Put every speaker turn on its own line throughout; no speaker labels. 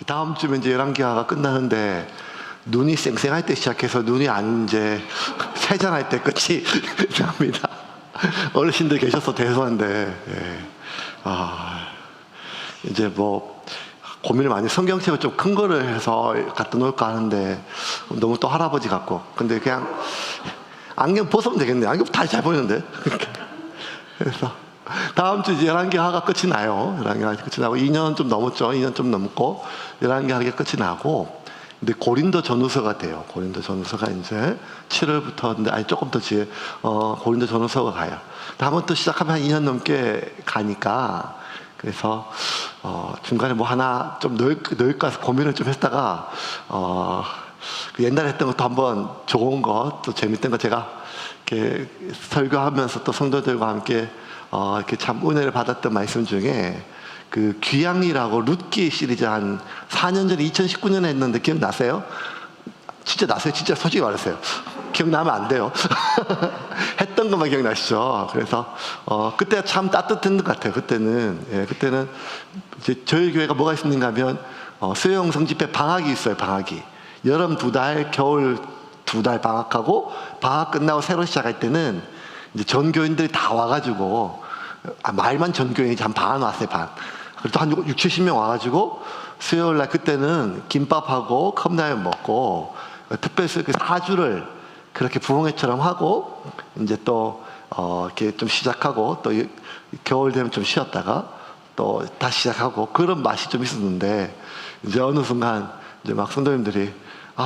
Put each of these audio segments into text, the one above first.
다음 주면 이제 열왕기하가 끝나는데 눈이 쌩쌩할 때 시작해서 눈이 안 이제 세잔할 때 끝이 납니다. 어르신들 계셔서 죄송한데, 예. 이제 뭐 고민을 많이 성경책을 좀 큰 거를 해서 갖다 놓을까 하는데 너무 또 할아버지 같고, 근데 그냥 안경 벗으면 되겠네. 안경 다시 잘 보이는데. 그래서 다음 주 이제 열왕기하가 끝이 나요. 열왕기하가 끝이 나고 2년 좀 넘었죠. 2년 좀 넘고 열왕기하가 끝이 나고, 근데 고린도 전후서가 돼요. 고린도 전후서가 이제 7월부터, 근데 아니 조금 더 뒤에 고린도 전후서가 가요. 한번 또 시작하면 한 2년 넘게 가니까, 그래서 중간에 뭐 하나 좀 넣을까 해서 고민을 좀 했다가 그 옛날에 했던 것도 한번 좋은 거, 또 재밌던 거 제가 이렇게 설교하면서 또 성도들과 함께 이렇게 참 은혜를 받았던 말씀 중에 그 귀향이라고 룻기 시리즈 한 4년 전에 2019년에 했는데 기억나세요? 진짜 나세요? 진짜 솔직히 말하세요. 기억나면 안 돼요. 했던 것만 기억나시죠? 그래서 그때 참 따뜻한 것 같아요. 그때는. 예, 그때는 이제 저희 교회가 뭐가 있었는가 하면 수요영 성집회 방학이 있어요. 방학이 여름 2달, 겨울 2달 방학하고, 방학 끝나고 새로 시작할 때는 이제 전 교인들이 다 와가지고, 말만 전 교인이지 한 반 왔어요. 반. 그래도 한 6, 70명 와가지고 수요일 날 그때는 김밥하고 컵라면 먹고, 특별히 그 사주를 그렇게 부흥회처럼 하고, 이제 또 이렇게 좀 시작하고, 또 겨울 되면 좀 쉬었다가 또 다시 시작하고, 그런 맛이 좀 있었는데, 이제 어느 순간 이제 막 성도님들이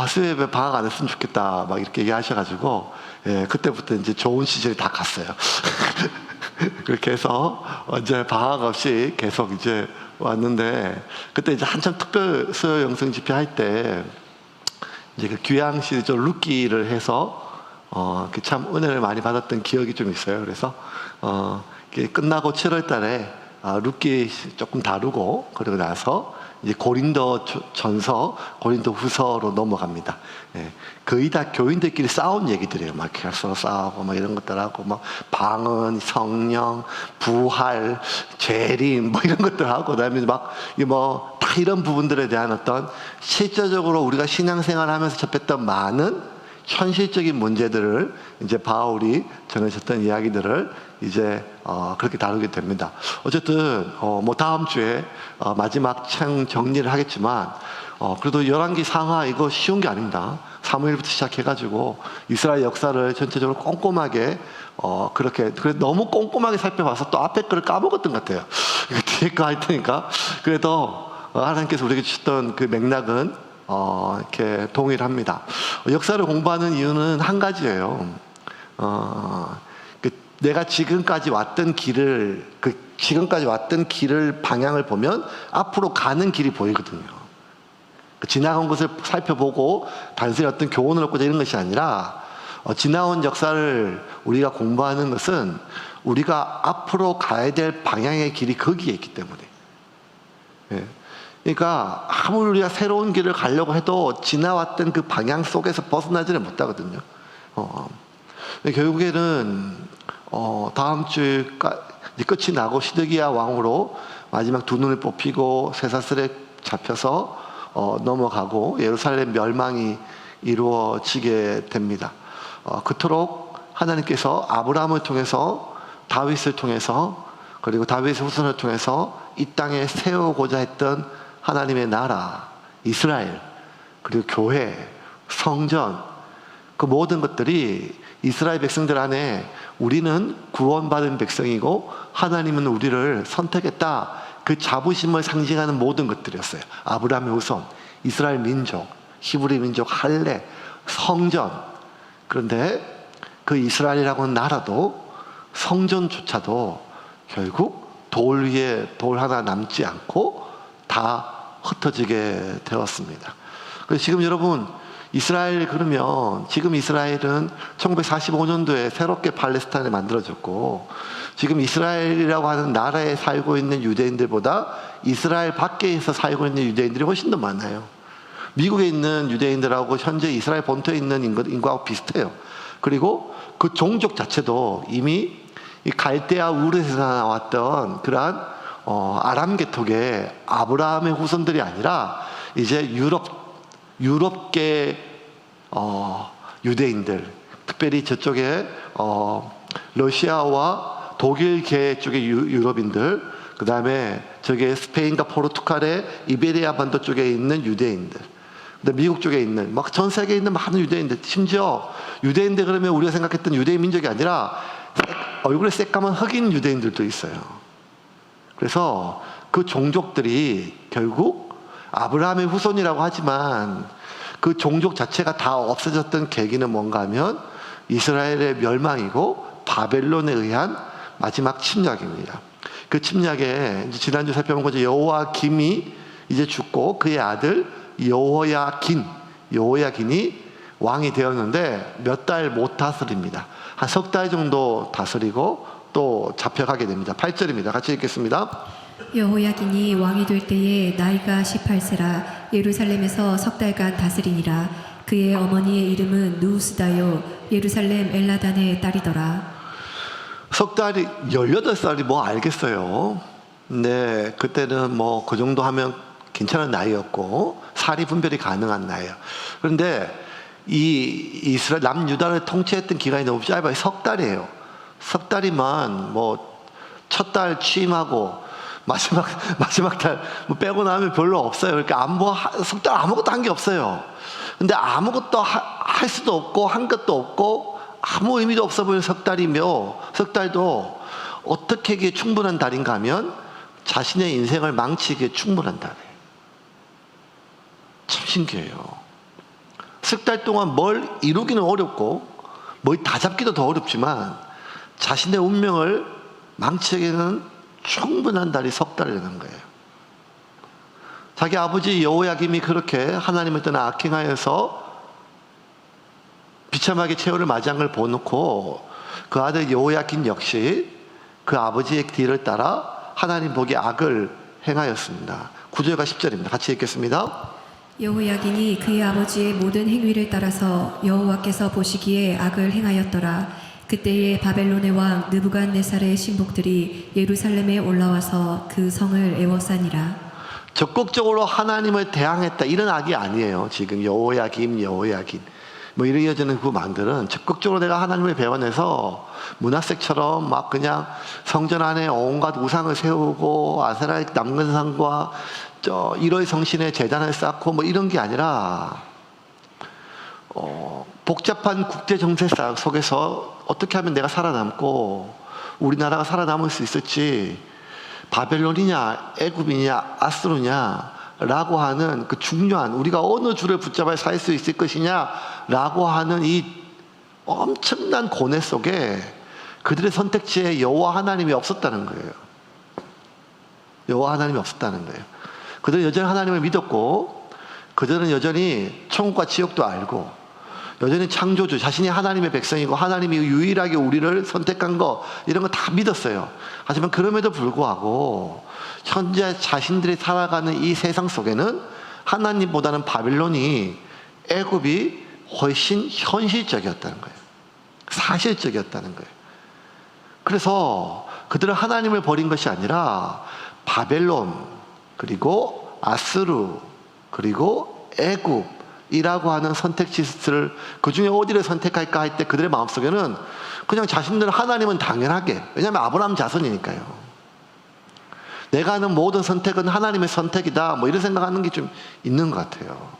수요예배 방학 안 했으면 좋겠다 막 이렇게 얘기하셔가지고, 예, 그때부터 이제 좋은 시절이 다 갔어요. 그렇게 해서 이제 방학 없이 계속 이제 왔는데, 그때 이제 한참 특별 수요 영성 집회 할 때 이제 그 귀향 시리즈 룻기를 해서 참 은혜를 많이 받았던 기억이 좀 있어요. 그래서 끝나고 7월 달에 룻기 조금 다루고, 그러고 나서 이제 고린도 전서, 고린도 후서로 넘어갑니다. 예, 거의 다 교인들끼리 싸운 얘기들이에요. 막 서로 싸우고 막 이런 것들하고, 막 방언, 성령, 부활, 재림 뭐 이런 것들하고, 그다음에 막 다 이런 부분들에 대한 어떤 실제적으로 우리가 신앙생활하면서 접했던 많은 현실적인 문제들을 이제 바울이 전하셨던 이야기들을 이제 그렇게 다루게 됩니다. 어쨌든 뭐 다음 주에 마지막 책 정리를 하겠지만, 그래도 열왕기 상하 이거 쉬운 게 아닙니다. 사무엘부터 시작해가지고 이스라엘 역사를 전체적으로 꼼꼼하게 그렇게 너무 꼼꼼하게 살펴봐서 또 앞에 거를 까먹었던 것 같아요. 이거 뒤에 거 할 테니까. 그래도 하나님께서 우리에게 주셨던 그 맥락은 이렇게 동일합니다. 역사를 공부하는 이유는 한 가지예요. 내가 지금까지 왔던 길을, 방향을 보면 앞으로 가는 길이 보이거든요. 지나간 것을 살펴보고 단순히 어떤 교훈을 얻고자 이런 것이 아니라, 지나온 역사를 우리가 공부하는 것은 우리가 앞으로 가야 될 방향의 길이 거기에 있기 때문에. 예. 그러니까 아무리 우리가 새로운 길을 가려고 해도 지나왔던 그 방향 속에서 벗어나지는 못하거든요. 결국에는 다음 주에 끝이 나고 시드기야 왕으로 마지막 두 눈을 뽑히고 쇠사슬에 잡혀서 넘어가고 예루살렘 멸망이 이루어지게 됩니다. 그토록 하나님께서 아브라함을 통해서, 다윗을 통해서, 그리고 다윗의 후손을 통해서 이 땅에 세우고자 했던 하나님의 나라, 이스라엘, 그리고 교회, 성전, 그 모든 것들이 이스라엘 백성들 안에 우리는 구원받은 백성이고 하나님은 우리를 선택했다, 그 자부심을 상징하는 모든 것들이었어요. 아브라함의 후손, 이스라엘 민족, 히브리 민족, 할례, 성전. 그런데 그 이스라엘이라고 하는 나라도, 성전조차도 결국 돌 위에 돌 하나 남지 않고 다 흩어지게 되었습니다. 그래서 지금 여러분, 이스라엘 그러면, 지금 이스라엘은 1945년도에 새롭게 팔레스타인이 만들어졌고, 지금 이스라엘이라고 하는 나라에 살고 있는 유대인들보다 이스라엘 밖에서 살고 있는 유대인들이 훨씬 더 많아요. 미국에 있는 유대인들하고 현재 이스라엘 본토에 있는 인구하고 비슷해요. 그리고 그 종족 자체도 이미 이 갈대아 우르에서 나왔던 그러한 아람 계통의 아브라함의 후손들이 아니라 이제 유럽계 유대인들, 특별히 저쪽에 러시아와 독일계 쪽의 유럽인들, 그 다음에 저게 스페인과 포르투갈의 이베리아 반도 쪽에 있는 유대인들, 미국 쪽에 있는 막 전 세계에 있는 많은 유대인들, 심지어 유대인들 그러면 우리가 생각했던 유대인 민족이 아니라 얼굴에 새까만 흑인 유대인들도 있어요. 그래서 그 종족들이 결국 아브라함의 후손이라고 하지만 그 종족 자체가 다 없어졌던 계기는 뭔가 하면 이스라엘의 멸망이고 바벨론에 의한 마지막 침략입니다. 그 침략에 지난주 살펴본 거죠. 여호야김이 이제 죽고 그의 아들 여호야긴이 왕이 되었는데 몇 달 못 다스립니다. 한 석 달 정도 다스리고 또 잡혀가게 됩니다. 8절입니다. 같이 읽겠습니다.
여호야긴이 왕이 될 때에 나이가 18세라 예루살렘에서 석 달간 다스리니라. 그의 어머니의 이름은 누우스다요 예루살렘 엘라단의 딸이더라.
석 달이 18살이 뭐 알겠어요. 근데 그때는 뭐 그 정도 하면 괜찮은 나이였고 사리 분별이 가능한 나이예요. 그런데 이 이스라엘 남유다를 통치했던 기간이 너무 짧아요. 석 달이에요. 석 달이면 뭐 첫 달 취임하고 마지막 달 뭐 빼고 나면 별로 없어요. 그러니까 석 달 아무것도 한 게 없어요. 근데 아무것도 할 수도 없고 한 것도 없고 아무 의미도 없어 보이는 석 달도 어떻게 이게 충분한 달인가 하면 자신의 인생을 망치기에 충분한 달이에요. 참 신기해요. 석 달 동안 뭘 이루기는 어렵고 뭘 다 잡기도 더 어렵지만 자신의 운명을 망치기에는 충분한 달이 석 달이라는 거예요. 자기 아버지 여호야김이 그렇게 하나님을 떠나 악행하여서 비참하게 최후를 맞이한 걸 보놓고 그 아들 여호야긴 역시 그 아버지의 뒤를 따라 하나님 보기에 악을 행하였습니다. 9절과 10절입니다. 같이 읽겠습니다.
여호야긴이 그의 아버지의 모든 행위를 따라서 여호와께서 보시기에 악을 행하였더라. 그때에 바벨론의 왕 느부갓네살의 신복들이 예루살렘에 올라와서 그 성을 에워싸니라.
적극적으로 하나님을 대항했다 이런 악이 아니에요. 지금 여호야긴 뭐 이런 이어지는 그 말들은 적극적으로 내가 하나님을 배워내서 문하색처럼 막 그냥 성전 안에 온갖 우상을 세우고 아세라 남근산과 1월 성신의 제단을 쌓고 뭐 이런 게 아니라 복잡한 국제 정세 속에서 어떻게 하면 내가 살아남고 우리나라가 살아남을 수 있을지, 바벨론이냐 애굽이냐 아수르냐 라고 하는 그 중요한, 우리가 어느 줄을 붙잡아야 살 수 있을 것이냐 라고 하는 이 엄청난 고뇌 속에 그들의 선택지에 여호와 하나님이 없었다는 거예요. 여호와 하나님이 없었다는 거예요. 그들은 여전히 하나님을 믿었고, 그들은 여전히 천국과 지옥도 알고, 여전히 창조주, 자신이 하나님의 백성이고 하나님이 유일하게 우리를 선택한 거, 이런 거 다 믿었어요. 하지만 그럼에도 불구하고 현재 자신들이 살아가는 이 세상 속에는 하나님보다는 바벨론이, 애굽이 훨씬 현실적이었다는 거예요. 사실적이었다는 거예요. 그래서 그들은 하나님을 버린 것이 아니라 바벨론, 그리고 아스루, 그리고 애굽이라고 하는 선택지를, 그 중에 어디를 선택할까 할 때 그들의 마음속에는 그냥 자신들은 하나님은 당연하게, 왜냐하면 아브라함 자손이니까요. 내가 하는 모든 선택은 하나님의 선택이다, 뭐 이런 생각하는 게 좀 있는 것 같아요.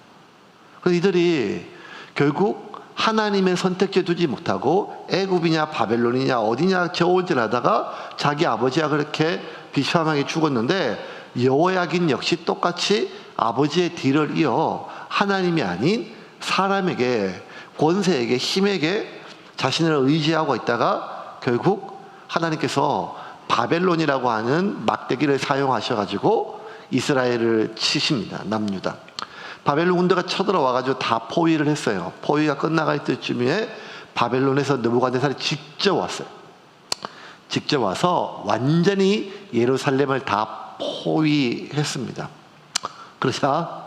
그래서 이들이 결국 하나님의 선택지에 두지 못하고 애굽이냐 바벨론이냐 어디냐 저울질하다가 자기 아버지가 그렇게 비참하게 죽었는데, 여호야긴 역시 똑같이 아버지의 뒤를 이어 하나님이 아닌 사람에게, 권세에게, 힘에게 자신을 의지하고 있다가 결국 하나님께서 바벨론이라고 하는 막대기를 사용하셔가지고 이스라엘을 치십니다. 남유다. 바벨론 군대가 쳐들어와가지고 다 포위를 했어요. 포위가 끝나갈 때쯤에 바벨론에서 느부갓네살이 직접 왔어요. 직접 와서 완전히 예루살렘을 다 포위했습니다. 그러자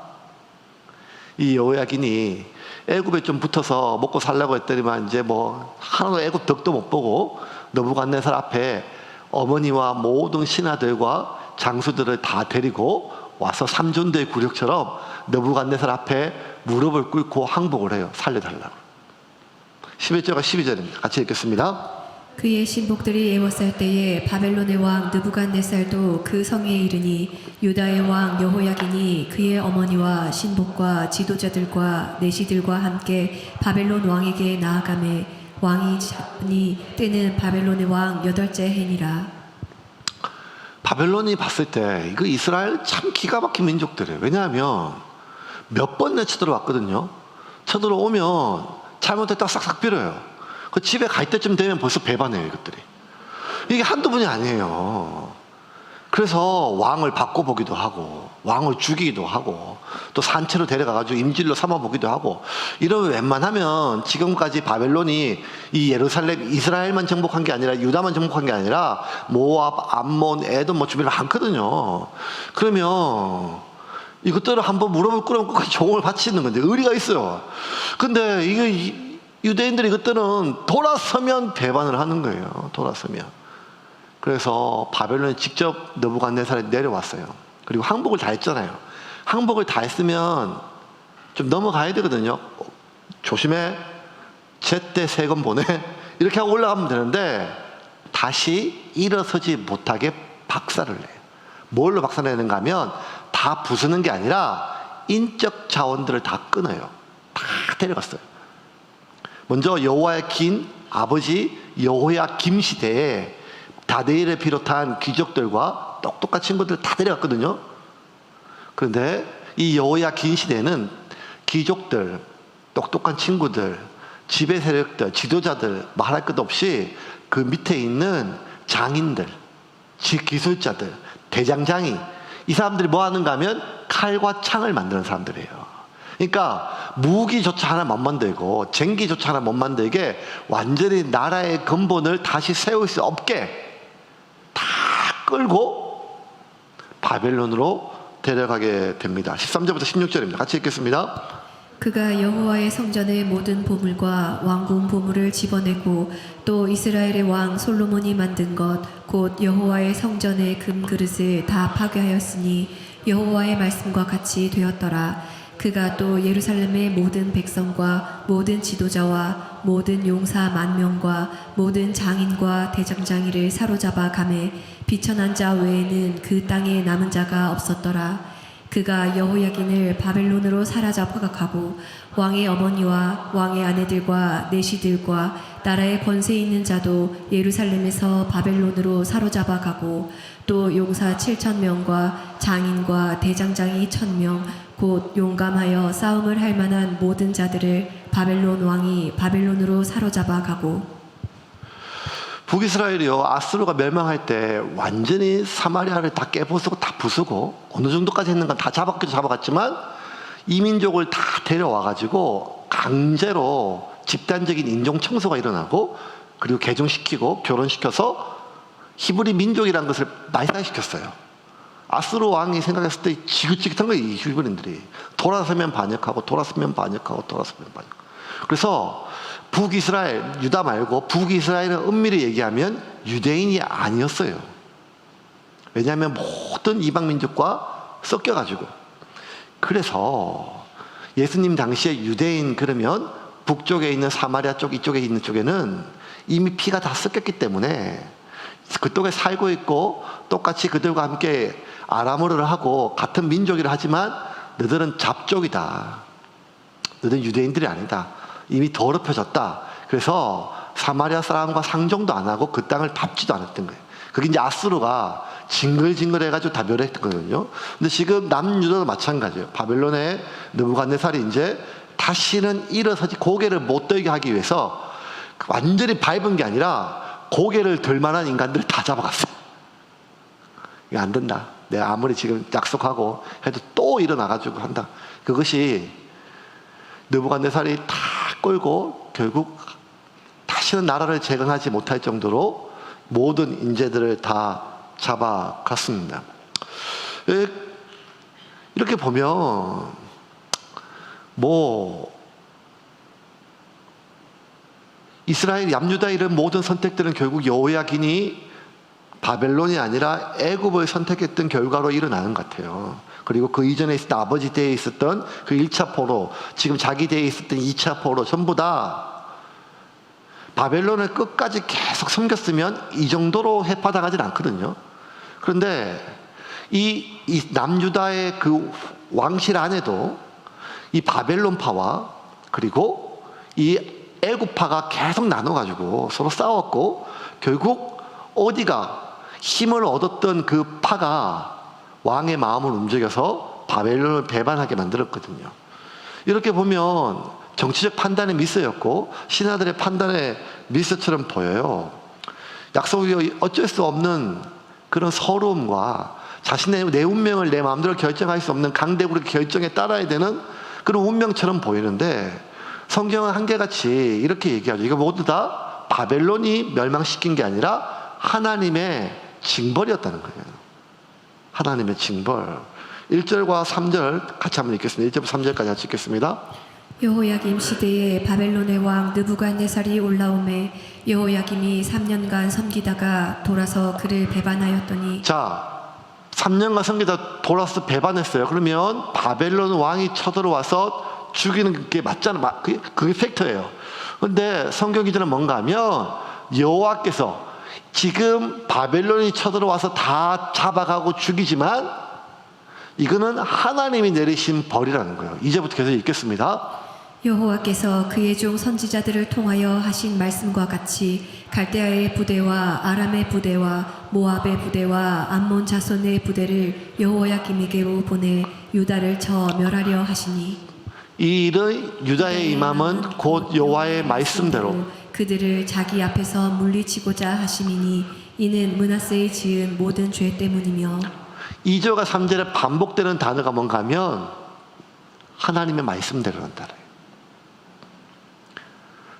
이 여호야긴이 애굽에 좀 붙어서 먹고 살려고 했더니만 이제 뭐 하나도 애굽 덕도 못 보고 느부갓네살 앞에 어머니와 모든 신하들과 장수들을 다 데리고 와서 삼존대의 굴욕처럼 느부갓네살 앞에 무릎을 꿇고 항복을 해요. 살려달라고. 11절과 12절입니다. 같이 읽겠습니다.
그의 신복들이 애워쌀 때에 바벨론의 왕 느부갓네살도 그 성에 이르니 유다의 왕 여호야긴이 그의 어머니와 신복과 지도자들과 내시들과 함께 바벨론 왕에게 나아가매 왕이 잡니 때는 바벨론의 왕 8째 해니라.
바벨론이 봤을 때 이거 이스라엘 참 기가 막힌 민족들이에요. 왜냐하면 몇 번내 쳐들어왔거든요. 쳐들어오면 잘못했다 싹싹 빌어요. 그 집에 갈 때쯤 되면 벌써 배반해요, 이것들이. 이게 한두 번이 아니에요. 그래서 왕을 바꿔보기도 하고, 왕을 죽이기도 하고, 또 산채로 데려가가지고 임질로 삼아보기도 하고, 이러면 웬만하면 지금까지 바벨론이 이 예루살렘, 이스라엘만 정복한 게 아니라 유다만 정복한 게 아니라 모압, 암몬, 에돔 뭐 주변을 많거든요. 그러면 이것들을 한번 무릎을 꿇으면 끝까지 종을 바치는 건데 의리가 있어요. 근데 이게 유대인들이 이것들은 돌아서면 배반을 하는 거예요. 돌아서면. 그래서 바벨론이 직접 느부갓네살에 내려왔어요. 그리고 항복을 다 했잖아요. 항복을 다 했으면 좀 넘어가야 되거든요. 조심해. 제때 세금 보내. 이렇게 하고 올라가면 되는데 다시 일어서지 못하게 박살을 내요. 뭘로 박살내는가 하면 다 부수는 게 아니라 인적 자원들을 다 끊어요. 다 데려갔어요. 먼저 여호와의 긴 아버지 여호야김 시대에 다니엘을 비롯한 귀족들과 똑똑한 친구들 다 데려갔거든요. 그런데 이 여호야긴 시대에는 귀족들, 똑똑한 친구들, 지배 세력들, 지도자들 말할 것 없이 그 밑에 있는 장인들, 기술자들, 대장장이 이 사람들이 뭐 하는가 하면 칼과 창을 만드는 사람들이에요. 그러니까 무기조차 하나 못 만들고 쟁기조차 하나 못 만들게 완전히 나라의 근본을 다시 세울 수 없게 다 끌고 바벨론으로 데려가게 됩니다. 13절부터 16절입니다. 같이 읽겠습니다.
그가 여호와의 성전의 모든 보물과 왕궁 보물을 집어내고 또 이스라엘의 왕 솔로몬이 만든 것 곧 여호와의 성전의 금 그릇을 다 파괴하였으니 여호와의 말씀과 같이 되었더라. 그가 또 예루살렘의 모든 백성과 모든 지도자와 모든 용사 10,000명과 모든 장인과 대장장이를 사로잡아 가매 비천한 자 외에는 그 땅에 남은 자가 없었더라. 그가 여호야긴을 바벨론으로 사로잡아 가고 왕의 어머니와 왕의 아내들과 내시들과 나라의 권세 있는 자도 예루살렘에서 바벨론으로 사로잡아 가고 또 용사 7,000명과 장인과 대장장이 1,000명 곧 용감하여 싸움을 할 만한 모든 자들을 바벨론 왕이 바벨론으로 사로잡아 가고.
북이스라엘이요, 아수르가 멸망할 때 완전히 사마리아를 다 깨부수고 다 부수고 어느 정도까지 했는가 다 잡아갔지만 이민족을 다 데려와가지고 강제로 집단적인 인종 청소가 일어나고 그리고 개종시키고 결혼시켜서 히브리 민족이라는 것을 말살시켰어요. 아수르 왕이 생각했을 때 지긋지긋한 거예요. 이 히브리인들이 돌아서면 반역하고 돌아서면 반역하고 돌아서면 반역. 그래서 북이스라엘, 유다 말고 북이스라엘은 엄밀히 얘기하면 유대인이 아니었어요. 왜냐하면 모든 이방 민족과 섞여가지고. 그래서 예수님 당시에 유대인 그러면 북쪽에 있는 사마리아 쪽 이쪽에 있는 쪽에는 이미 피가 다 섞였기 때문에 그쪽에 살고 있고 똑같이 그들과 함께 아람어를 하고 같은 민족이라 하지만 너희들은 잡족이다. 너희들은 유대인들이 아니다. 이미 더럽혀졌다. 그래서 사마리아 사람과 상종도 안 하고 그 땅을 밟지도 않았던 거예요. 그게 이제 아수르가 징글징글 해가지고 다 멸했거든요. 근데 지금 남유다도 마찬가지예요. 바벨론의 느부갓네살이 이제 다시는 일어서지 고개를 못 들게 하기 위해서 완전히 밟은 게 아니라 고개를 들 만한 인간들을 다 잡아갔어요. 이거 안 된다. 내가 아무리 지금 약속하고 해도 또 일어나가지고 한다. 그것이 느부갓네살이 다 끌고 결국 다시는 나라를 재건하지 못할 정도로 모든 인재들을 다 잡아갔습니다. 이렇게 보면 이스라엘 남유다 이런 모든 선택들은 결국 여호야긴이 바벨론이 아니라 애굽을 선택했던 결과로 일어나는 것 같아요. 그리고 그 이전에 있었던 아버지 때에 있었던 그 1차 포로, 지금 자기 때에 있었던 2차 포로 전부 다 바벨론을 끝까지 계속 섬겼으면 이 정도로 해파당하진 않거든요. 그런데 이 남유다의 그 왕실 안에도 이 바벨론파와 그리고 이 애굽파가 계속 나눠가지고 서로 싸웠고, 결국 어디가 힘을 얻었던 그 파가 왕의 마음을 움직여서 바벨론을 배반하게 만들었거든요. 이렇게 보면 정치적 판단의 미스였고 신하들의 판단의 미스처럼 보여요. 약속이 어쩔 수 없는 그런 서러움과 자신의 내 운명을 내 마음대로 결정할 수 없는 강대국의 결정에 따라야 되는 그런 운명처럼 보이는데, 성경은 한결같이 이렇게 얘기하죠. 이거 모두 다 바벨론이 멸망시킨 게 아니라 하나님의 징벌이었다는 거예요. 하나님의 징벌. 1절과 3절 같이 한번 읽겠습니다. 1절부터 3절까지 같이 읽겠습니다.
여호야김 시대에 바벨론의 왕 느부갓네살이 올라오매 여호야김이 3년간 섬기다가 돌아서 그를 배반하였더니.
자, 3년간 섬기다 돌아서 배반했어요. 그러면 바벨론 왕이 쳐들어와서 죽이는 게 맞잖아. 그게 팩트예요. 근데 성경 기준은 뭔가 하면 여호와께서 지금 바벨론이 쳐들어와서 다 잡아가고 죽이지만 이거는 하나님이 내리신 벌이라는 거예요. 이제부터 계속 읽겠습니다.
여호와께서 그의 종 선지자들을 통하여 하신 말씀과 같이 갈대아의 부대와 아람의 부대와 모압의 부대와 암몬 자손의 부대를 여호야김에게로 보내 유다를 쳐 멸하려 하시니.
이 일의 유다의 임함은 곧 여호와의 말씀대로
그들을 자기 앞에서 물리치고자 하심이니 이는 므낫세의 지은 모든 죄 때문이며. 2절과
3절에 반복되는 단어가 뭔가 하면 하나님의 말씀대로란 단어예요.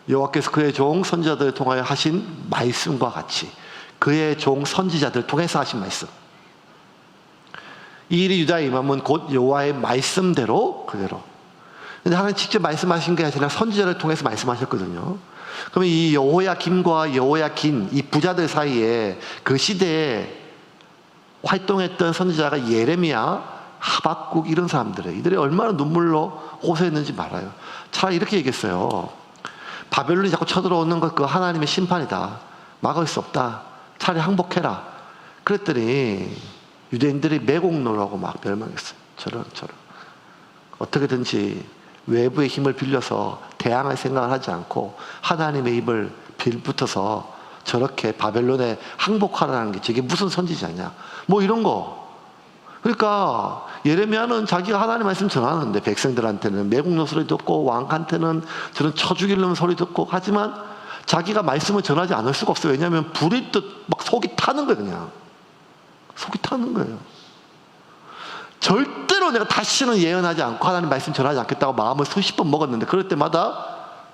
여호와께서 그의 종 선지자들을 통하여 하신 말씀과 같이, 그의 종 선지자들을 통해서 하신 말씀. 이 일이 유다의 임함은 곧 여호와의 말씀대로 그대로. 근데 하나님 직접 말씀하신 게 아니라 선지자를 통해서 말씀하셨거든요. 그러면 이 여호야김과 여호야긴 이 부자들 사이에 그 시대에 활동했던 선지자가 예레미야, 하박국 이런 사람들이에요. 이들이 얼마나 눈물로 호소했는지 말아요. 차라리 이렇게 얘기했어요. 바벨론이 자꾸 쳐들어오는 것, 그 하나님의 심판이다. 막을 수 없다. 차라리 항복해라. 그랬더니 유대인들이 매국노라고 막 멸망했어요. 저런. 어떻게든지 외부의 힘을 빌려서 대항할 생각을 하지 않고 하나님의 입을 빌붙어서 저렇게 바벨론에 항복하라는 게 저게 무슨 선지자냐. 뭐 이런 거. 그러니까 예레미야는 자기가 하나님 말씀 전하는데 백성들한테는 매국노 소리 듣고 왕한테는 저런 쳐 죽이려는 소리 듣고, 하지만 자기가 말씀을 전하지 않을 수가 없어요. 왜냐하면 불이 막 속이 타는 거예요. 그냥 속이 타는 거예요. 절대로 내가 다시는 예언하지 않고 하나님 말씀 전하지 않겠다고 마음을 수십 번 먹었는데, 그럴 때마다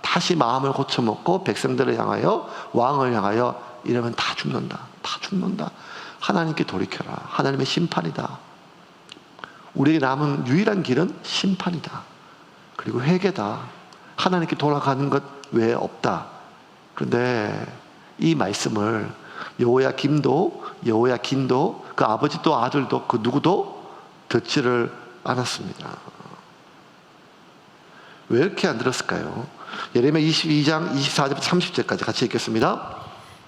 다시 마음을 고쳐먹고 백성들을 향하여, 왕을 향하여 이러면 다 죽는다. 하나님께 돌이켜라. 하나님의 심판이다. 우리에게 남은 유일한 길은 심판이다. 그리고 회개다. 하나님께 돌아가는 것 외에 없다. 그런데 이 말씀을 여호야김도 여호야긴도 그 아버지도 아들도 그 누구도 듣지를 않았습니다. 왜 이렇게 안 들었을까요? 예레미야 22장 24절부터 30절까지 같이 읽겠습니다.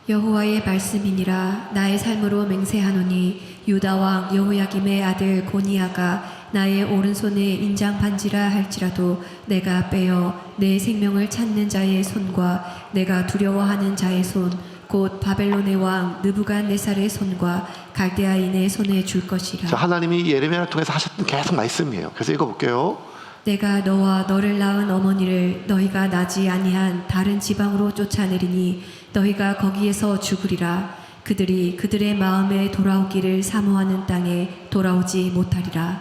여호와의 말씀이니라. 나의 삶으로 맹세하노니 유다 왕 여호야김의 아들 고니야가 나의 오른손에 인장 반지라 할지라도 내가 빼어 내 생명을 찾는 자의 손과 내가 두려워하는 자의 손 곧 바벨론의 왕 느부갓네살의 손과 갈대아인의 손에 줄 것이라.
자, 하나님이 예레미야를 통해서 하셨던 계속 말씀이에요. 그래서 읽어볼게요.
내가 너와 너를 낳은 어머니를 너희가 나지 아니한 다른 지방으로 쫓아내리니 너희가 거기에서 죽으리라. 그들이 그들의 마음에 돌아오기를 사모하는 땅에 돌아오지 못하리라.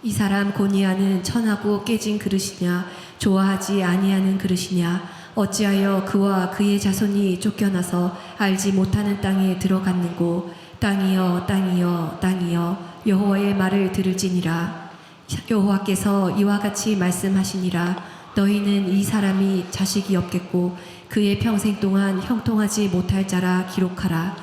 이 사람 고니야는 천하고 깨진 그릇이냐 좋아하지 아니하는 그릇이냐. 어찌하여 그와 그의 자손이 쫓겨나서 알지 못하는 땅에 들어갔는고. 땅이여 여호와의 말을 들을지니라. 여호와께서 이와 같이 말씀하시니라. 너희는 이 사람이 자식이 없겠고 그의 평생 동안 형통하지 못할 자라 기록하라.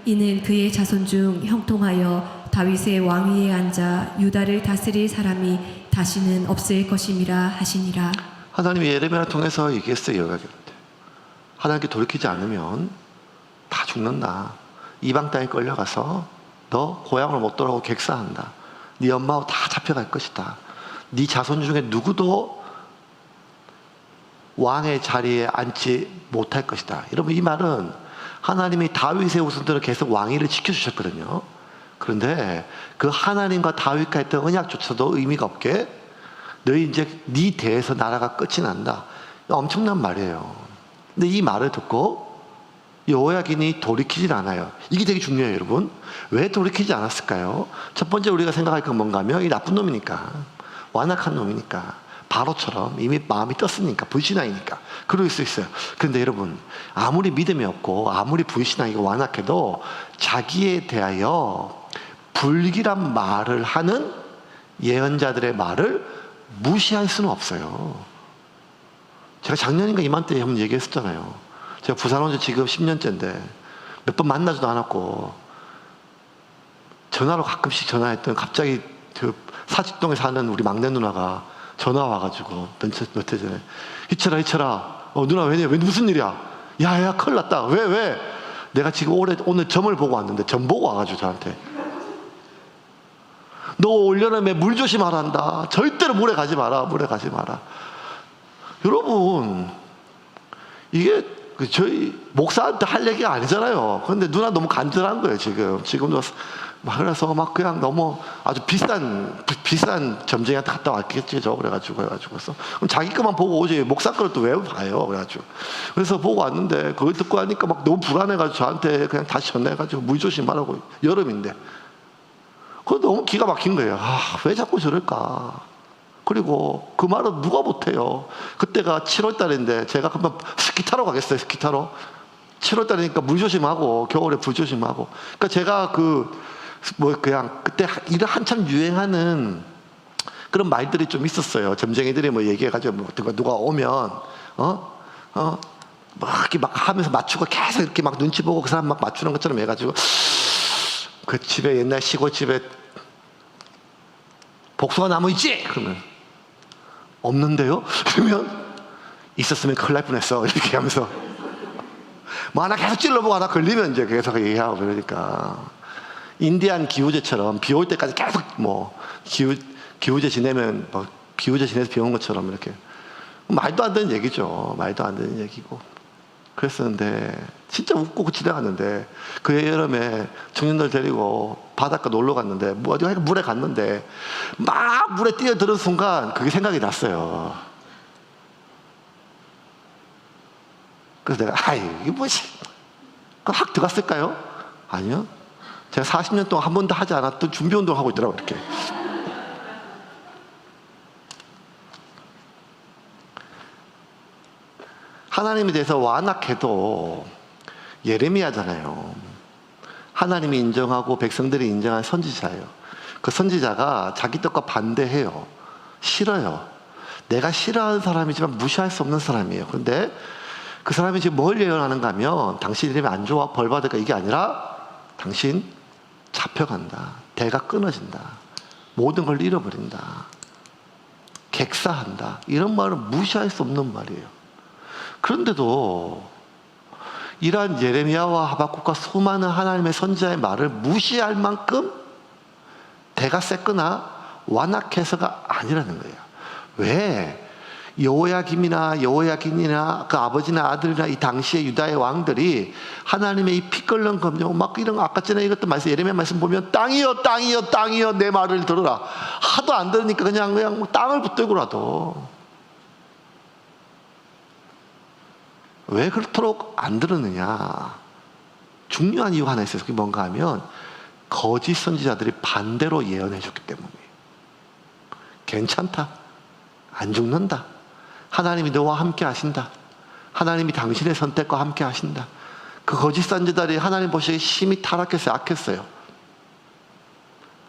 이는 그의 자손 중 형통하여 다윗의 왕위에 앉아 유다를 다스릴 사람이 다시는 없을 것임이라 하시니라.
하나님이 예레미야를 통해서 얘기했어요. 여호야김한테. 하나님께 돌이키지 않으면 다 죽는다. 이방 땅에 끌려가서 너 고향으로 못 돌아오고 객사한다. 네 엄마하고 다 잡혀갈 것이다. 네 자손 중에 누구도 왕의 자리에 앉지 못할 것이다. 여러분, 이 말은 하나님이 다윗의 후손들을 계속 왕위를 지켜주셨거든요. 그런데 그 하나님과 다윗과 했던 언약조차도 의미가 없게 너희 이제 네 대에서 나라가 끝이 난다. 엄청난 말이에요. 근데 이 말을 듣고 여호야긴이 돌이키질 않아요. 이게 되게 중요해요, 여러분. 왜 돌이키지 않았을까요? 첫 번째 우리가 생각할 건 뭔가 하면 이 나쁜 놈이니까, 완악한 놈이니까, 바로처럼 이미 마음이 떴으니까, 불신앙이니까 그럴 수 있어요. 그런데 여러분, 아무리 믿음이 없고 아무리 불신앙이고 완악해도 자기에 대하여 불길한 말을 하는 예언자들의 말을 무시할 수는 없어요. 제가 작년인가 이맘때 한번 얘기했었잖아요. 제가 부산 온 지 지금 10년째인데 몇 번 만나지도 않았고 전화로 가끔씩 전화했던 갑자기 그 사직동에 사는 우리 막내 누나가 전화 와가지고 며칠 전에 희철아 누나 왜 무슨 일이야? 야야 큰일 났다. 왜? 내가 지금 오늘 점을 보고 왔는데 점 보고 와가지고 저한테 너 올여름에 물 조심하란다. 절대로 물에 가지 마라. 여러분, 이게 저희 목사한테 할 얘기가 아니잖아요. 그런데 누나 너무 간절한 거예요, 지금도. 그래서 막 그냥 너무 아주 비싼 점쟁이한테 갔다 왔겠지, 그래가지고. 그럼 자기 것만 보고 오지, 목사 거를 또 왜 봐요? 그래서 보고 왔는데, 그걸 듣고 하니까 막 너무 불안해가지고 저한테 그냥 다시 전화해가지고 물 조심하라고, 여름인데. 그거 너무 기가 막힌 거예요. 왜 자꾸 저럴까? 그리고 그 말은 누가 못해요. 그때가 7월 달인데 제가 그러면 스키 타러 가겠어요. 7월 달이니까 물 조심하고 겨울에 불 조심하고. 그러니까 제가 그냥 그때 일을 한참 유행하는 그런 말들이 좀 있었어요. 점쟁이들이 뭐 얘기해가지고 누가 오면 막 이렇게 막 하면서 맞추고 계속 이렇게 막 눈치 보고 그 사람 막 맞추는 것처럼 해가지고 그 집에 옛날 시골집에 복숭아 나무 있지? 그러면 없는데요? 그러면 있었으면 큰일 날 뻔했어. 이렇게 하면서 뭐 하나 계속 찔러보고 하나 걸리면 이제 계속 얘기하고 그러니까 인디안 기후제처럼 비 올 때까지 계속 뭐 기후제 지내면 뭐 기후제 지내서 비 오는 것처럼 이렇게 말도 안 되는 얘기죠. 말도 안 되는 얘기고 그랬었는데 진짜 웃고 지나갔는데 그 여름에 청년들 데리고 바닷가 놀러 갔는데 어디 물에 갔는데 막 물에 뛰어드는 순간 그게 생각이 났어요. 그래서 내가 이게 뭐지? 확 들어갔을까요? 아니요. 제가 40년 동안 한 번도 하지 않았던 준비운동 하고 있더라고요. 이렇게. 하나님에 대해서 완악해도 예레미야잖아요. 하나님이 인정하고 백성들이 인정한 선지자예요. 그 선지자가 자기 뜻과 반대해요. 싫어요. 내가 싫어하는 사람이지만 무시할 수 없는 사람이에요. 그런데 그 사람이 지금 뭘 예언하는가 하면 당신 이름이 안 좋아 벌 받을까 이게 아니라 당신 잡혀간다. 대가 끊어진다. 모든 걸 잃어버린다. 객사한다. 이런 말은 무시할 수 없는 말이에요. 그런데도 이러한 예레미야와 하박국과 수많은 하나님의 선지자의 말을 무시할 만큼 대가 셌거나 완악해서가 아니라는 거예요. 왜? 여호야긴이나 그 아버지나 아들이나 이 당시의 유다의 왕들이 하나님의 이 피 끓는 검정 막 이런 아까 전에 이것도 말씀 예레미야 말씀 보면 땅이여 내 말을 들으라. 하도 안 들으니까 그냥 땅을 붙들고라도 왜 그토록 안 들었느냐? 중요한 이유가 하나 있어요. 그게 뭔가 하면 거짓 선지자들이 반대로 예언해 줬기 때문이에요. 괜찮다. 안 죽는다. 하나님이 너와 함께 하신다. 하나님이 당신의 선택과 함께 하신다. 그 거짓 선지자들이 하나님 보시기에 심히 타락했어요. 악했어요.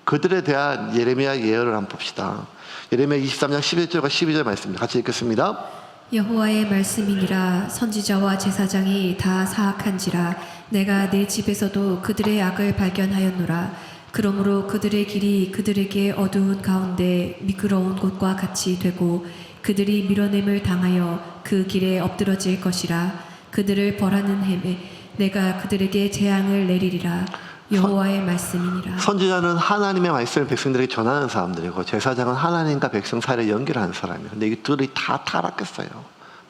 그들에 대한 예레미야 예언을 한번 봅시다. 예레미야 23장 11절과 12절 말씀입니다. 같이 읽겠습니다.
여호와의 말씀이니라. 선지자와 제사장이 다 사악한지라. 내가 내 집에서도 그들의 악을 발견하였노라. 그러므로 그들의 길이 그들에게 어두운 가운데 미끄러운 곳과 같이 되고 그들이 밀어냄을 당하여 그 길에 엎드러질 것이라. 그들을 벌하는 해에 내가 그들에게 재앙을 내리리라. 여호와의 말씀이니라.
선지자는 하나님의 말씀을 백성들에게 전하는 사람들이고 제사장은 하나님과 백성 사이를 연결하는 사람이에요. 근데 이들이 다 타락했어요.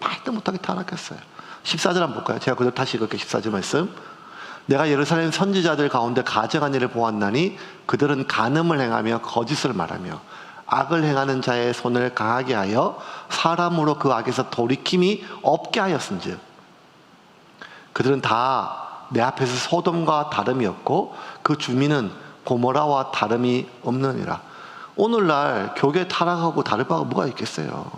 말도 못하게 타락했어요. 14절 한번 볼까요? 제가 그대로 다시 읽을게요. 14절 말씀. 내가 예루살렘 선지자들 가운데 가증한 일을 보았나니 그들은 간음을 행하며 거짓을 말하며 악을 행하는 자의 손을 강하게 하여 사람으로 그 악에서 돌이킴이 없게 하였은즉 그들은 다 내 앞에서 소돔과 다름이었고 그 주민은 고모라와 다름이 없느니라. 오늘날 교회 타락하고 다를 바가 뭐가 있겠어요.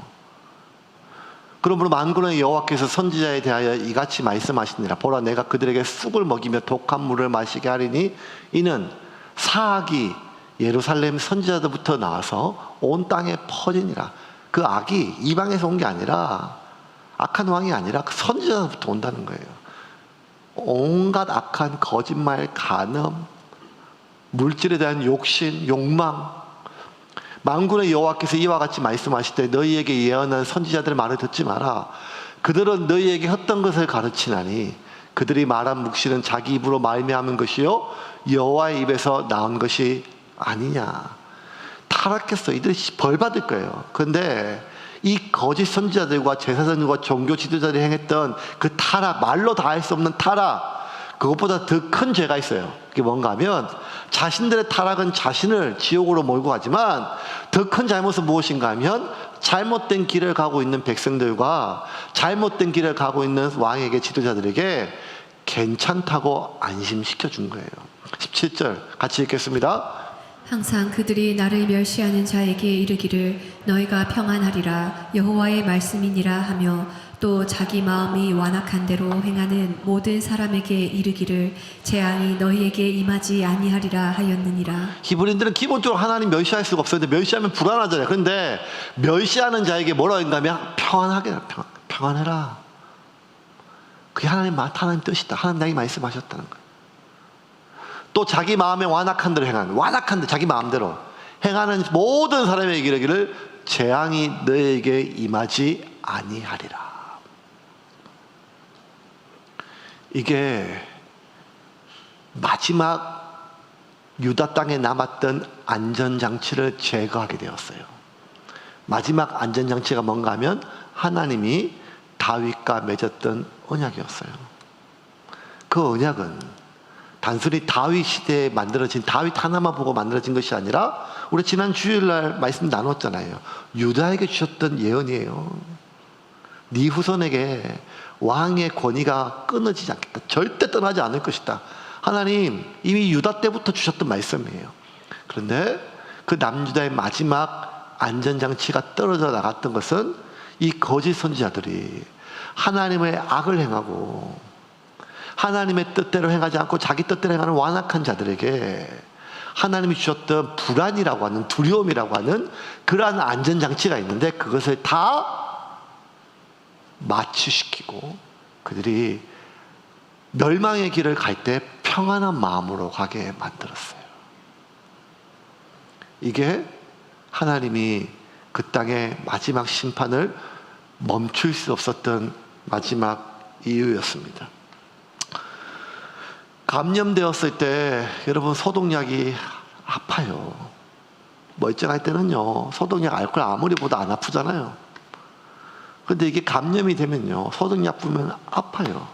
그러므로 만군의 여호와께서 선지자에 대하여 이같이 말씀하시니라. 보라, 내가 그들에게 쑥을 먹이며 독한 물을 마시게 하리니 이는 사악이 예루살렘 선지자들부터 나와서 온 땅에 퍼지니라. 그 악이 이방에서 온 게 아니라, 악한 왕이 아니라 그 선지자들부터 온다는 거예요. 온갖 악한 거짓말, 간음, 물질에 대한 욕심, 욕망. 만군의 여호와께서 이와 같이 말씀하실 때 너희에게 예언한 선지자들의 말을 듣지 마라. 그들은 너희에게 헛된 것을 가르치나니 그들이 말한 묵시는 자기 입으로 말미암은 것이요 여호와의 입에서 나온 것이 아니냐. 타락했어. 이들이 벌 받을 거예요. 그런데 이 거짓 선지자들과 제사장들과 종교 지도자들이 행했던 그 타락, 말로 다 할 수 없는 타락, 그것보다 더 큰 죄가 있어요. 그게 뭔가 하면 자신들의 타락은 자신을 지옥으로 몰고 가지만 더 큰 잘못은 무엇인가 하면 잘못된 길을 가고 있는 백성들과 잘못된 길을 가고 있는 왕에게, 지도자들에게 괜찮다고 안심시켜 준 거예요. 17절 같이 읽겠습니다.
항상 그들이 나를 멸시하는 자에게 이르기를 너희가 평안하리라 여호와의 말씀이니라 하며 또 자기 마음이 완악한 대로 행하는 모든 사람에게 이르기를 재앙이 너희에게 임하지 아니하리라 하였느니라.
히브리인들은 기본적으로 하나님 멸시할 수가 없어요. 근데 멸시하면 불안하잖아요. 그런데 멸시하는 자에게 뭐라고 했냐면 평안하게, 평안해라. 그게 하나님 뜻이다. 하나님 나에게 말씀하셨다는 거예요. 또 자기 마음에 완악한 대로 행하는, 완악한 대 자기 마음대로 행하는 모든 사람에게 이르기를 재앙이 너에게 임하지 아니하리라. 이게 마지막 유다 땅에 남았던 안전장치를 제거하게 되었어요. 마지막 안전장치가 뭔가 하면 하나님이 다윗과 맺었던 언약이었어요. 그 언약은 단순히 다윗 시대에 만들어진, 다윗 하나만 보고 만들어진 것이 아니라 우리 지난 주일날 말씀 나눴잖아요. 유다에게 주셨던 예언이에요. 네 후손에게 왕의 권위가 끊어지지 않겠다. 절대 떠나지 않을 것이다. 하나님 이미 유다 때부터 주셨던 말씀이에요. 그런데 그 남유다의 마지막 안전장치가 떨어져 나갔던 것은 이 거짓 선지자들이 하나님의 악을 행하고 하나님의 뜻대로 행하지 않고 자기 뜻대로 행하는 완악한 자들에게 하나님이 주셨던 불안이라고 하는, 두려움이라고 하는 그러한 안전장치가 있는데 그것을 다 마취시키고 그들이 멸망의 길을 갈 때 평안한 마음으로 가게 만들었어요. 이게 하나님이 그 땅의 마지막 심판을 멈출 수 없었던 마지막 이유였습니다. 감염되었을 때 여러분 소독약이 아파요. 멀쩡할 때는요 소독약 알코올 아무리 보다 안 아프잖아요. 근데 이게 감염이 되면요 소독약 부으면 아파요.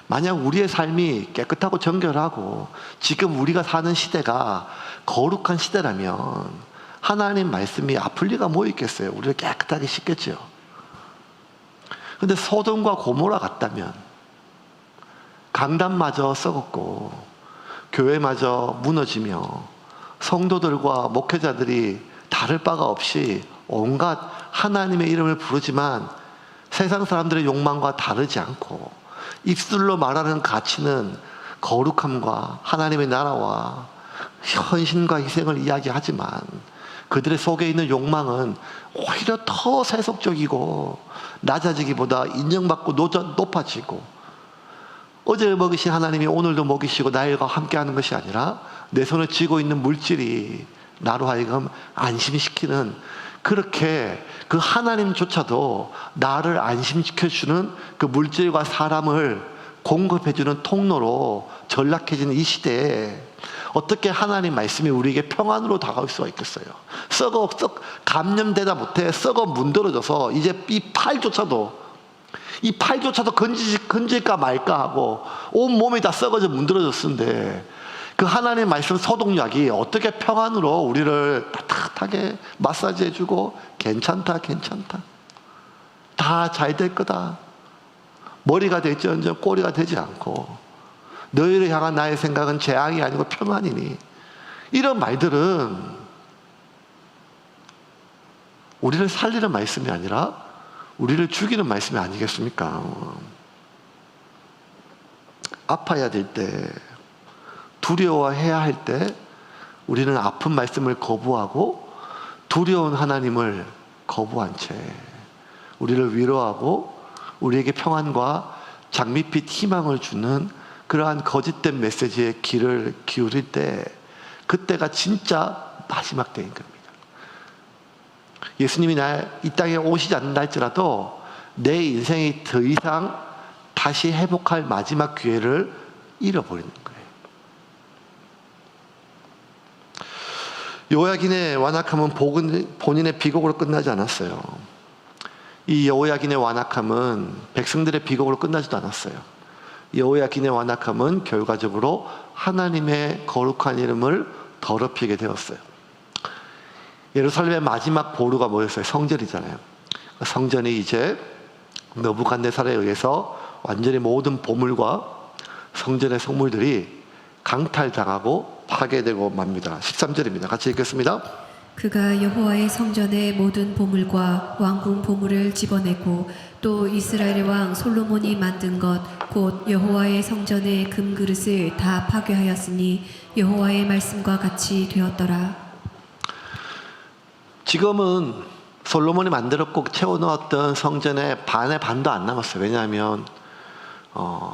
만약 우리의 삶이 깨끗하고 정결하고 지금 우리가 사는 시대가 거룩한 시대라면 하나님 말씀이 아플 리가 뭐 있겠어요. 우리가 깨끗하게 씻겠죠. 근데 소돔과 고모라 같다면 강단마저 썩었고 교회마저 무너지며 성도들과 목회자들이 다를 바가 없이 온갖 하나님의 이름을 부르지만 세상 사람들의 욕망과 다르지 않고 입술로 말하는 가치는 거룩함과 하나님의 나라와 헌신과 희생을 이야기하지만 그들의 속에 있는 욕망은 오히려 더 세속적이고 낮아지기보다 인정받고 높아지고 어제 먹이신 하나님이 오늘도 먹이시고 나일과 함께하는 것이 아니라 내 손에 쥐고 있는 물질이 나로 하여금 안심시키는, 그렇게 그 하나님조차도 나를 안심시켜주는 그 물질과 사람을 공급해주는 통로로 전락해지는 이 시대에 어떻게 하나님 말씀이 우리에게 평안으로 다가올 수가 있겠어요? 감염되다 못해 썩어 문드러져서 이제 이 팔조차도 건질까 말까 하고 온 몸이 다 썩어져 문드러졌는데, 그 하나님 말씀 소독약이 어떻게 평안으로 우리를 따뜻하게 마사지 해주고 괜찮다 다 잘 될 거다, 머리가 될지언정 꼬리가 되지 않고 너희를 향한 나의 생각은 재앙이 아니고 평안이니, 이런 말들은 우리를 살리는 말씀이 아니라 우리를 죽이는 말씀이 아니겠습니까? 아파야 될 때, 두려워해야 할 때 우리는 아픈 말씀을 거부하고 두려운 하나님을 거부한 채 우리를 위로하고 우리에게 평안과 장밋빛 희망을 주는 그러한 거짓된 메시지에 귀를 기울일 때, 그때가 진짜 마지막 때인 겁니다. 예수님이 이 땅에 오시지 않는다 할지라도 내 인생이 더 이상 다시 회복할 마지막 기회를 잃어버리는 거예요. 여호야긴의 완악함은 본인의 비극으로 끝나지 않았어요. 이 여호야긴의 완악함은 백성들의 비극으로 끝나지도 않았어요. 여호야긴의 완악함은 결과적으로 하나님의 거룩한 이름을 더럽히게 되었어요. 예루살렘의 마지막 보루가 뭐였어요? 성전이잖아요. 성전이 이제 느부갓네살에 의해서 완전히 모든 보물과 성전의 성물들이 강탈당하고 파괴되고 맙니다. 13절입니다. 같이 읽겠습니다.
그가 여호와의 성전의 모든 보물과 왕궁 보물을 집어내고 또 이스라엘 왕 솔로몬이 만든 것 곧 여호와의 성전의 금그릇을 다 파괴하였으니 여호와의 말씀과 같이 되었더라.
지금은 솔로몬이 만들었고 채워넣었던 성전의 반의 반도 안 남았어요. 왜냐하면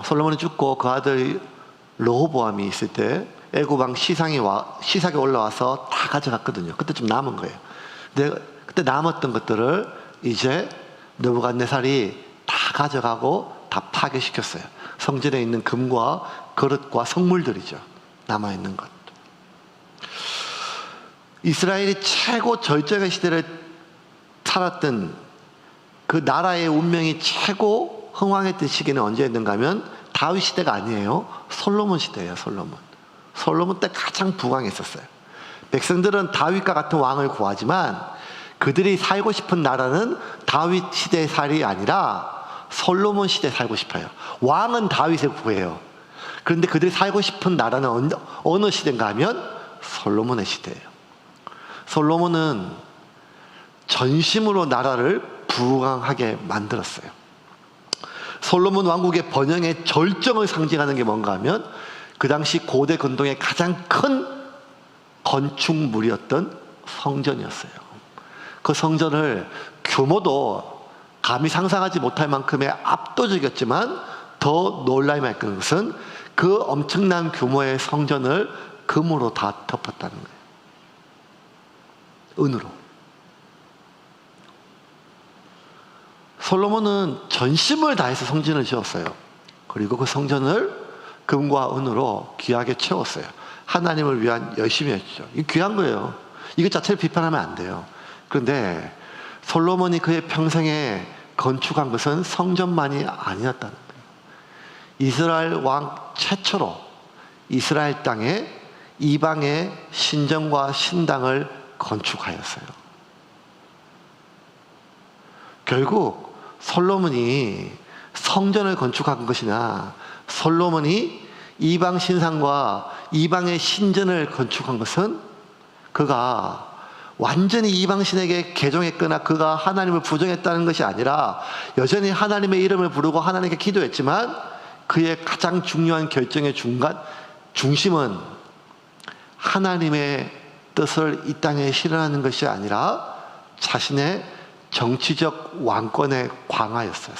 솔로몬이 죽고 그 아들 르호보암이 있을 때 애굽 왕 시삭이 올라와서 다 가져갔거든요. 그때 좀 남은 거예요. 근데 그때 남았던 것들을 이제 느부갓네살이 다 가져가고 다 파괴시켰어요. 성전에 있는 금과 그릇과 성물들이죠. 남아있는 것. 이스라엘이 최고 절정의 시대를 살았던 그 나라의 운명이 최고 흥왕했던 시기는 언제였는가 하면 다윗 시대가 아니에요. 솔로몬 시대예요. 솔로몬 때 가장 부강했었어요. 백성들은 다윗과 같은 왕을 구하지만 그들이 살고 싶은 나라는 다윗 시대의 살이 아니라 솔로몬 시대에 살고 싶어요. 왕은 다윗을 구해요. 그런데 그들이 살고 싶은 나라는 어느 시대인가 하면 솔로몬의 시대예요. 솔로몬은 전심으로 나라를 부강하게 만들었어요. 솔로몬 왕국의 번영의 절정을 상징하는 게 뭔가 하면 그 당시 고대 근동의 가장 큰 건축물이었던 성전이었어요. 그 성전을 규모도 감히 상상하지 못할 만큼의 압도적이었지만 더 놀라움할 것은 그 엄청난 규모의 성전을 금으로 다 덮었다는 거예요. 은으로. 솔로몬은 전심을 다해서 성전을 지었어요. 그리고 그 성전을 금과 은으로 귀하게 채웠어요. 하나님을 위한 열심히 했죠. 이거 귀한 거예요. 이것 자체를 비판하면 안 돼요. 그런데 솔로몬이 그의 평생에 건축한 것은 성전만이 아니었다는 거예요. 이스라엘 왕 최초로 이스라엘 땅에 이방의 신전과 신당을 건축하였어요. 결국 솔로몬이 성전을 건축한 것이나 솔로몬이 이방 신상과 이방의 신전을 건축한 것은 그가 완전히 이방신에게 개종했거나 그가 하나님을 부정했다는 것이 아니라 여전히 하나님의 이름을 부르고 하나님께 기도했지만 그의 가장 중요한 결정의 중심은 하나님의 뜻을 이 땅에 실현하는 것이 아니라 자신의 정치적 왕권의 광화였어요.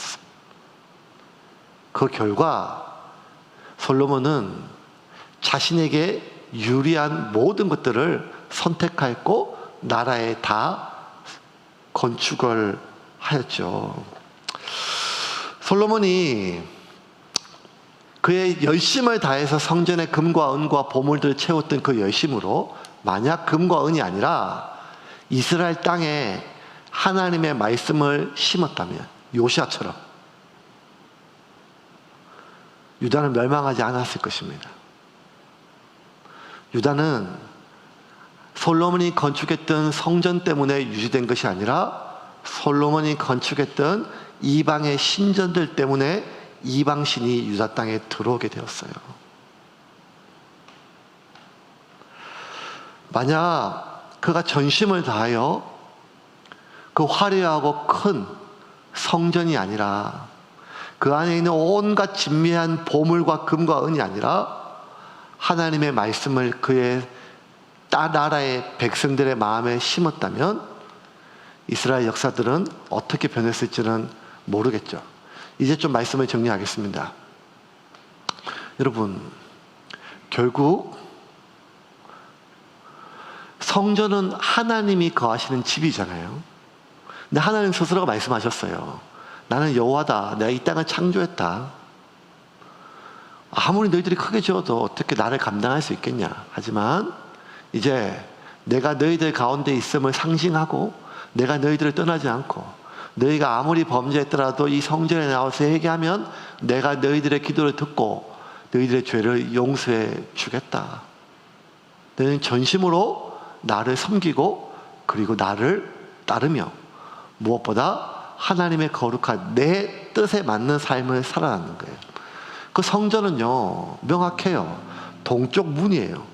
그 결과 솔로몬은 자신에게 유리한 모든 것들을 선택하였고 나라에 다 건축을 하였죠. 솔로몬이 그의 열심을 다해서 성전에 금과 은과 보물들을 채웠던 그 열심으로 만약 금과 은이 아니라 이스라엘 땅에 하나님의 말씀을 심었다면 요시아처럼 유다는 멸망하지 않았을 것입니다. 유다는 솔로몬이 건축했던 성전 때문에 유지된 것이 아니라 솔로몬이 건축했던 이방의 신전들 때문에 이방신이 유다 땅에 들어오게 되었어요. 만약 그가 전심을 다하여 그 화려하고 큰 성전이 아니라 그 안에 있는 온갖 진미한 보물과 금과 은이 아니라 하나님의 말씀을 그의 나라의 백성들의 마음에 심었다면 이스라엘 역사들은 어떻게 변했을지는 모르겠죠. 이제 좀 말씀을 정리하겠습니다. 여러분, 결국 성전은 하나님이 거하시는 집이잖아요. 근데 하나님 스스로가 말씀하셨어요. 나는 여호와다. 내가 이 땅을 창조했다. 아무리 너희들이 크게 지어도 어떻게 나를 감당할 수 있겠냐. 하지만 이제 내가 너희들 가운데 있음을 상징하고 내가 너희들을 떠나지 않고 너희가 아무리 범죄했더라도 이 성전에 나와서 회개하면 내가 너희들의 기도를 듣고 너희들의 죄를 용서해 주겠다. 너희는 전심으로 나를 섬기고 그리고 나를 따르며 무엇보다 하나님의 거룩한 내 뜻에 맞는 삶을 살아가는 거예요. 그 성전은요 명확해요. 동쪽 문이에요.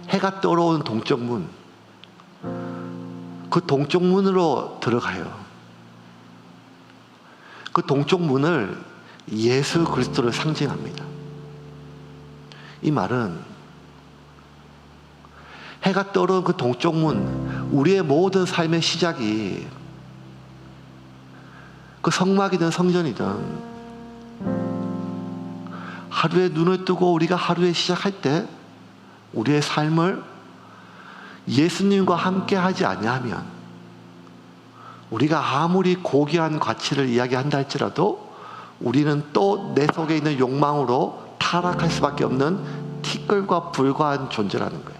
해가 떠오르는 동쪽 문. 그 동쪽 문으로 들어가요. 그 동쪽 문을 예수 그리스도를 상징합니다. 이 말은 해가 떠오르는 그 동쪽 문, 우리의 모든 삶의 시작이 그 성막이든 성전이든 하루에 눈을 뜨고 우리가 하루에 시작할 때 우리의 삶을 예수님과 함께 하지 아니하면 우리가 아무리 고귀한 가치를 이야기한다 할지라도 우리는 또 내 속에 있는 욕망으로 타락할 수밖에 없는 티끌과 불과한 존재라는 거예요.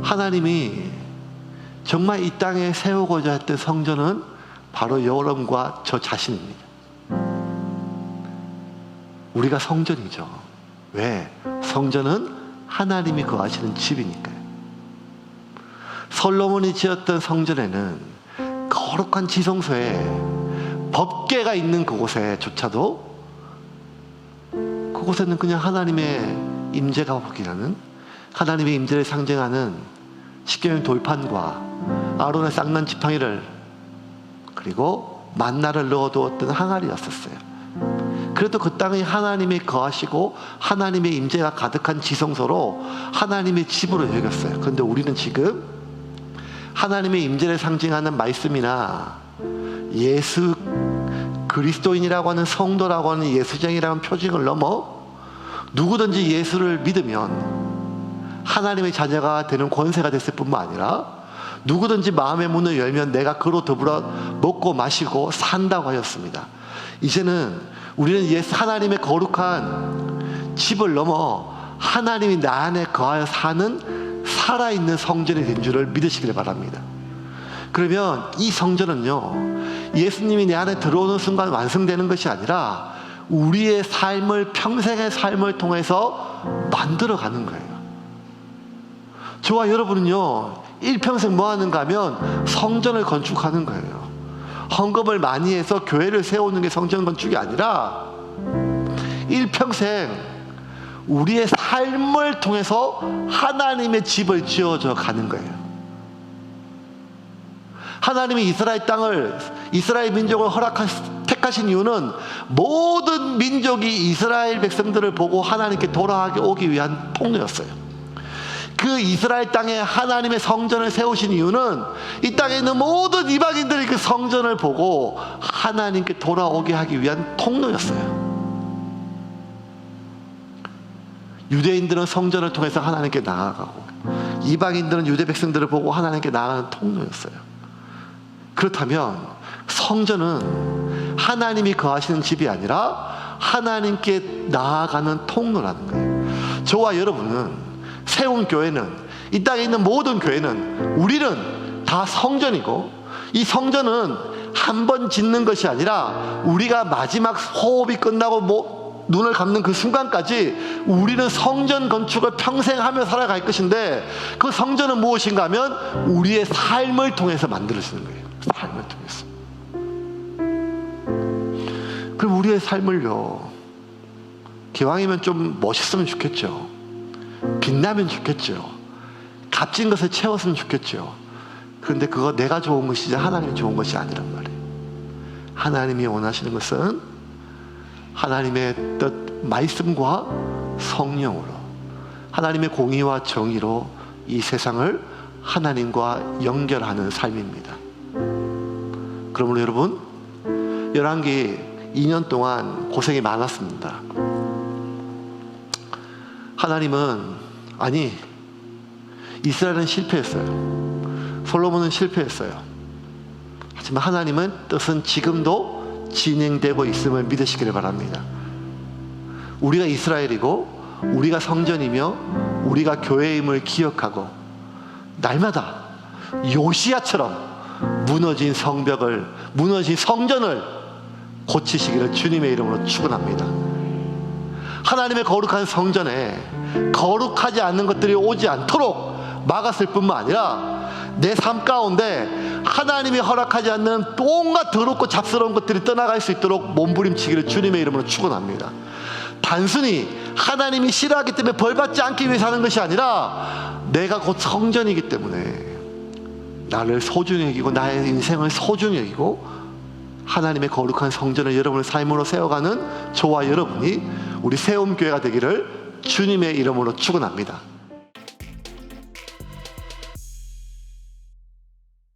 하나님이 정말 이 땅에 세우고자 했던 성전은 바로 여러분과 저 자신입니다. 우리가 성전이죠. 왜? 성전은 하나님이 거하시는 집이니까요. 솔로몬이 지었던 성전에는 거룩한 지성소에 법궤가 있는 그곳에조차도 그곳에는 그냥 하나님의 임재가 보기라는 하나님의 임재를 상징하는 십계명 돌판과 아론의 쌍난 지팡이를 그리고 만나를 넣어두었던 항아리였었어요. 그래도 그 땅에 하나님이 거하시고 하나님의 임재가 가득한 지성소로 하나님의 집으로 여겼어요. 그런데 우리는 지금 하나님의 임재를 상징하는 말씀이나 예수 그리스도인이라고 하는 성도라고 하는 예수쟁이라는 표징을 넘어 누구든지 예수를 믿으면 하나님의 자녀가 되는 권세가 됐을 뿐만 아니라 누구든지 마음의 문을 열면 내가 그로 더불어 먹고 마시고 산다고 하였습니다. 이제는 우리는 하나님의 거룩한 집을 넘어 하나님이 나 안에 거하여 사는 살아있는 성전이 된 줄을 믿으시길 바랍니다. 그러면 이 성전은요 예수님이 내 안에 들어오는 순간 완성되는 것이 아니라 우리의 삶을 평생의 삶을 통해서 만들어가는 거예요. 저와 여러분은요 일평생 뭐 하는가 하면 성전을 건축하는 거예요. 헌금을 많이 해서 교회를 세우는 게 성전 건축이 아니라 일평생 우리의 삶을 통해서 하나님의 집을 지어져 가는 거예요. 하나님이 이스라엘 땅을 이스라엘 민족을 택하신 이유는 모든 민족이 이스라엘 백성들을 보고 하나님께 돌아오기 위한 통로였어요. 그 이스라엘 땅에 하나님의 성전을 세우신 이유는 이 땅에 있는 모든 이방인들이 그 성전을 보고 하나님께 돌아오게 하기 위한 통로였어요. 유대인들은 성전을 통해서 하나님께 나아가고 이방인들은 유대 백성들을 보고 하나님께 나아가는 통로였어요. 그렇다면 성전은 하나님이 거하시는 집이 아니라 하나님께 나아가는 통로라는 거예요. 저와 여러분은, 세운 교회는, 이 땅에 있는 모든 교회는, 우리는 다 성전이고, 이 성전은 한 번 짓는 것이 아니라 우리가 마지막 호흡이 끝나고 눈을 감는 그 순간까지 우리는 성전 건축을 평생 하며 살아갈 것인데, 그 성전은 무엇인가 하면 우리의 삶을 통해서 만들어지는 거예요. 삶을 통해서. 그럼 우리의 삶을요, 기왕이면 좀 멋있으면 좋겠죠. 빛나면 좋겠죠. 값진 것을 채웠으면 좋겠죠. 그런데 그거 내가 좋은 것이지 하나님이 좋은 것이 아니란 말이에요. 하나님이 원하시는 것은 하나님의 뜻, 말씀과 성령으로, 하나님의 공의와 정의로 이 세상을 하나님과 연결하는 삶입니다. 그러므로 여러분, 열왕기 2년 동안 고생이 많았습니다. 하나님은, 아니, 이스라엘은 실패했어요. 솔로몬은 실패했어요. 하지만 하나님은 뜻은 지금도 진행되고 있음을 믿으시기를 바랍니다. 우리가 이스라엘이고 우리가 성전이며 우리가 교회임을 기억하고 날마다 요시야처럼 무너진 성벽을, 무너진 성전을 고치시기를 주님의 이름으로 축원합니다. 하나님의 거룩한 성전에 거룩하지 않는 것들이 오지 않도록 막았을 뿐만 아니라 내 삶 가운데 하나님이 허락하지 않는 온갖 더럽고 잡스러운 것들이 떠나갈 수 있도록 몸부림치기를 주님의 이름으로 축원합니다. 단순히 하나님이 싫어하기 때문에 벌받지 않기 위해서 하는 것이 아니라 내가 곧 성전이기 때문에 나를 소중히 여기고 나의 인생을 소중히 여기고 하나님의 거룩한 성전을 여러분의 삶으로 세워가는 저와 여러분이 우리 세움교회가 되기를 주님의 이름으로 축원합니다.